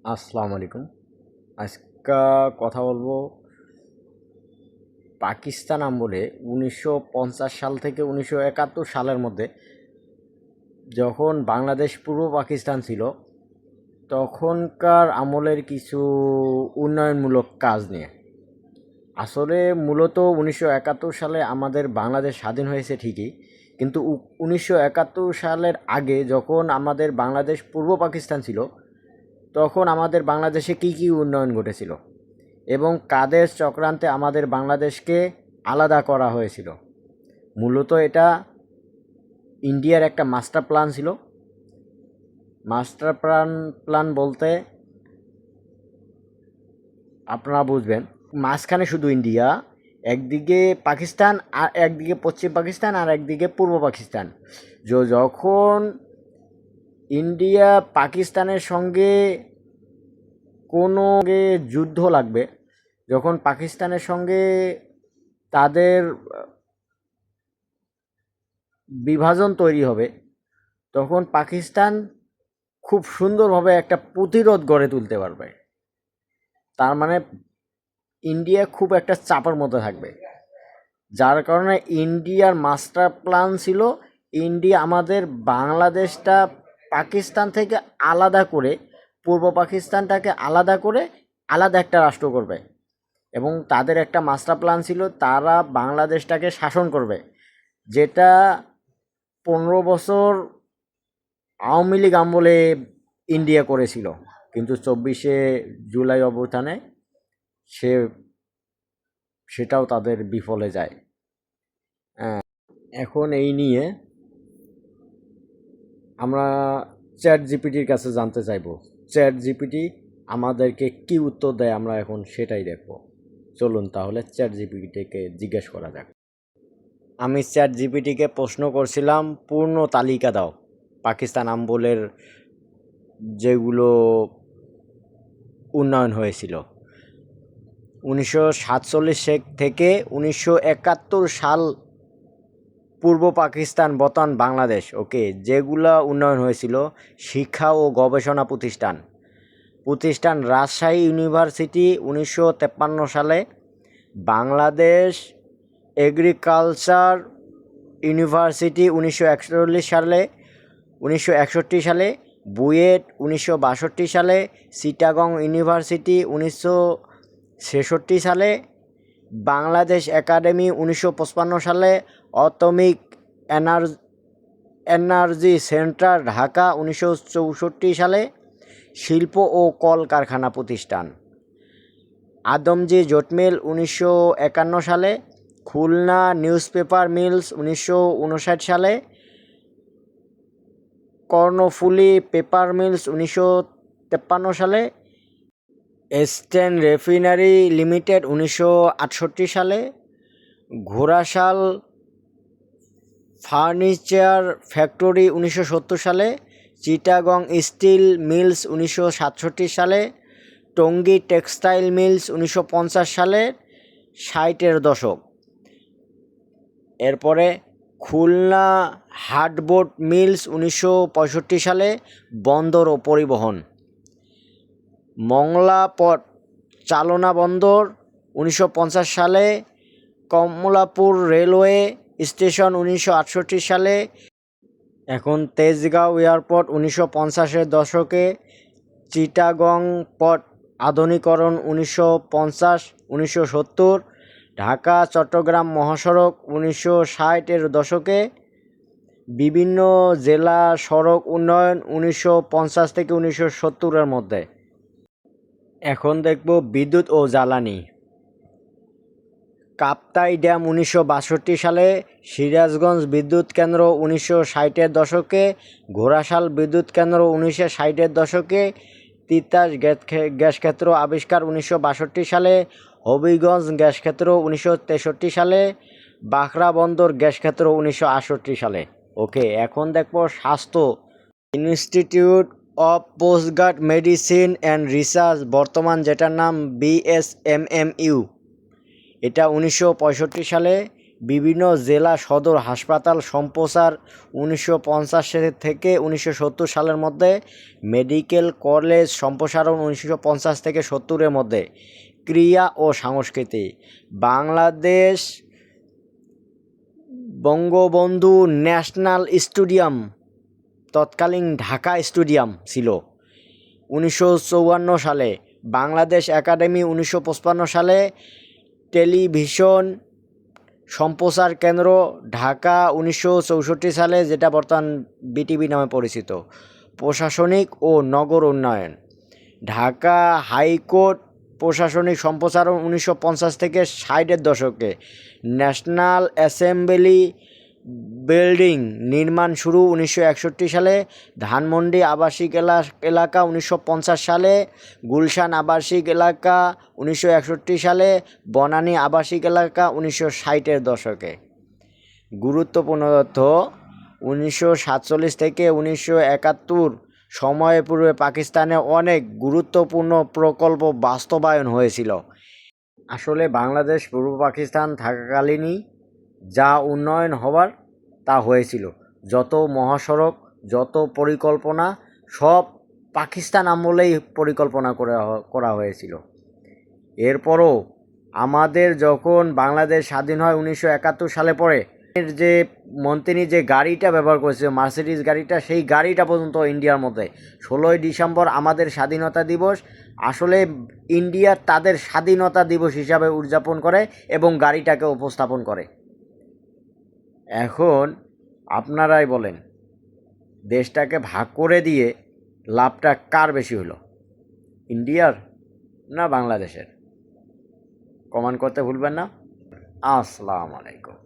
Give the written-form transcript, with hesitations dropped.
আসসালামু আলাইকুম। আজকে কথা বলবো পাকিস্তান আমলে 1950 সাল থেকে 1971 সালের মধ্যে যখন বাংলাদেশ পূর্ব পাকিস্তান ছিল তখনকার আমলের কিছু উন্নয়নমূলক কাজ নিয়ে। আসলে মূলত 1971 সালে আমাদের বাংলাদেশ স্বাধীন হয়েছে ঠিকই, কিন্তু 1971 সালের আগে যখন আমাদের বাংলাদেশ পূর্ব পাকিস্তান ছিল তখন আমাদের বাংলাদেশে কী কী উন্নয়ন ঘটেছিল এবং কাদের চক্রান্তে আমাদের বাংলাদেশকে আলাদা করা হয়েছিল। মূলত এটা ইন্ডিয়ার একটা মাস্টার প্ল্যান ছিল। মাস্টার প্ল্যান বলতে আপনারা বুঝবেন, মাঝখানে শুধু ইন্ডিয়া, একদিকে পাকিস্তান আর একদিকে পশ্চিম পাকিস্তান আর একদিকে পূর্ব পাকিস্তান। যখন ইন্ডিয়া পাকিস্তানের সঙ্গে কোনো যুদ্ধ লাগবে, যখন পাকিস্তানের সঙ্গে তাদের বিভাজন তৈরি হবে, তখন পাকিস্তান খুব সুন্দরভাবে একটা প্রতিরোধ গড়ে তুলতে পারবে। তার মানে ইন্ডিয়া খুব একটা চাপের মধ্যে থাকবে, যার কারণে ইন্ডিয়ার মাস্টার প্ল্যান ছিল ইন্ডিয়া আমাদের বাংলাদেশটা পাকিস্তান থেকে আলাদা করে, পূর্ব পাকিস্তানটাকে আলাদা করে আলাদা একটা রাষ্ট্র করবে। এবং তাদের একটা মাস্টার প্ল্যান ছিল তারা বাংলাদেশটাকে শাসন করবে, যেটা 15 বছর আওয়ামী লীগ আমলে ইন্ডিয়া করেছিল, কিন্তু 24শে জুলাই অভ্যুত্থানে সেটাও তাদের বিফলে যায়। এখন এই নিয়ে আমরা চ্যাট জিপিটির কাছে জানতে চাইব, চ্যাট জিপিটি আমাদেরকে কি উত্তর দেয় আমরা এখন সেটাই দেখব। চলুন তাহলে চ্যাট জিপিটিকে জিজ্ঞেস করা যাক। আমি চ্যাট জিপিটিকে প্রশ্ন করছিলাম পূর্ণ তালিকা দাও পাকিস্তান আমলের যেগুলো উন্নয়ন হয়েছিল 1947 থেকে 1971 সাল পূর্ব পাকিস্তান বর্তমান বাংলাদেশ। ওকে, যেগুলা উন্নয়ন হয়েছিল: শিক্ষা ও গবেষণা প্রতিষ্ঠান রাজশাহী ইউনিভার্সিটি 1953 সালে, বাংলাদেশ এগ্রিকালচার ইউনিভার্সিটি 1941 সালে, 1961 সালে বুয়েট 1962 সালে, চিটাগং ইউনিভার্সিটি 1966 সালে, বাংলাদেশ একাডেমি 1955 সালে, অ্যাটমিক এনার্জি সেন্টার ঢাকা 1964 সালে, শিল্প ও কলকারখানা প্রতিষ্ঠান আদমজী জুট মিল 1951 সালে, খুলনা নিউজপেপার মিলস 1959 সালে, কর্ণফুলী পেপার মিলস 1953 সালে, ইস্টার্ন রিফাইনারি লিমিটেড 1968 সালে, ঘোড়াশাল ফার্নিচার ফ্যাক্টরি 1970 সালে, চিটাগং স্টিল মিলস 1967 সালে, টঙ্গী টেক্সটাইল মিলস 1950 সালে 60-এর দশক। এরপরে খুলনা হার্ডবোর্ড মিলস 1965 সালে, বন্দর ও পরিবহন, মংলা পট চালনা বন্দর 1950 সালে, কমলাপুর রেলওয়ে স্টেশন 1968 সালে, এখন তেজগাঁও এয়ারপোর্ট 1950-এর দশকে, চিটাগং পট আধুনিকরণ 1950-1970, ঢাকা চট্টগ্রাম মহাসড়ক 1960-এর দশকে, বিভিন্ন জেলা সড়ক উন্নয়ন 1950 থেকে 1970-এর মধ্যে। এখন দেখব বিদ্যুৎ ও জ্বালানি। কাপ্তাই ড্যাম 1962 সালে, সিরাজগঞ্জ বিদ্যুৎ কেন্দ্র 1960-এর দশকে, ঘোড়াশাল বিদ্যুৎ কেন্দ্র 1960-এর দশকে, তিতাস গ্যাস ক্ষেত্র আবিষ্কার 1962 সালে, হবিগঞ্জ গ্যাস ক্ষেত্র 1963 সালে, বাখরা বন্দর গ্যাস ক্ষেত্র 1968 সালে। ওকে, এখন দেখব স্বাস্থ্য। Institute of postgrad medicine and research, বর্তমান যেটার নাম BSMMU, এটা 1965 সালে, বিভিন্ন জেলা সদর হাসপাতাল সম্প্রসার 1950 থেকে 1970 সালের মধ্যে, মেডিকেল কলেজ সম্প্রসারণ 1950 থেকে 70-এর মধ্যে, ক্রীড়া ও সংস্কৃতি, বাংলাদেশ বঙ্গবন্ধু ন্যাশনাল স্টেডিয়াম তৎকালীন ঢাকা স্টেডিয়াম ছিল 1954 সালে, বাংলাদেশ একাডেমি 1955 সালে, টেলিভিশন সম্প্রচার কেন্দ্র ঢাকা 1964 সালে, যেটা বর্তমান বিটিভি নামে পরিচিত, প্রশাসনিক ও নগর উন্নয়ন, ঢাকা হাইকোর্ট প্রশাসনিক সম্প্রসারণ 1950 থেকে 60-এর দশকে, ন্যাশনাল অ্যাসেম্বলি বিল্ডিং নির্মাণ শুরু 1961 সালে, ধানমন্ডি আবাসিক এলাকা 1950 সালে, গুলশান আবাসিক এলাকা 1961 সালে, বনানী আবাসিক এলাকা 1960-এর দশকে। গুরুত্বপূর্ণ তথ্য: 1947 থেকে 1971 সময়ের পূর্বে পাকিস্তানে অনেক গুরুত্বপূর্ণ প্রকল্প বাস্তবায়ন হয়েছিল। আসলে বাংলাদেশ পূর্ব পাকিস্তান থাকাকালীনই যা উন্নয়ন হবার তা হয়েছিল। যত মহাসড়ক, যত পরিকল্পনা, সব পাকিস্তান আমলেই পরিকল্পনা করা হয়েছিল। এরপরও আমাদের যখন বাংলাদেশ স্বাধীন হয় 1971 সালে পরে, যে মন্ত্রী যে গাড়িটা ব্যবহার করেছিল, মার্সিডিজ গাড়িটা, সেই গাড়িটা পর্যন্ত ইন্ডিয়ার মধ্যে 16ই ডিসেম্বর আমাদের স্বাধীনতা দিবস আসলে ইন্ডিয়া তাদের স্বাধীনতা দিবস হিসাবে উদযাপন করে এবং গাড়িটাকে উপস্থাপন করে। এখন আপনারাই বলেন, দেশটাকে ভাগ করে দিয়ে লাভটা কার বেশি হলো, ইন্ডিয়ার না বাংলাদেশের? কমেন্ট করতে ভুলবেন না। আসসালামু আলাইকুম।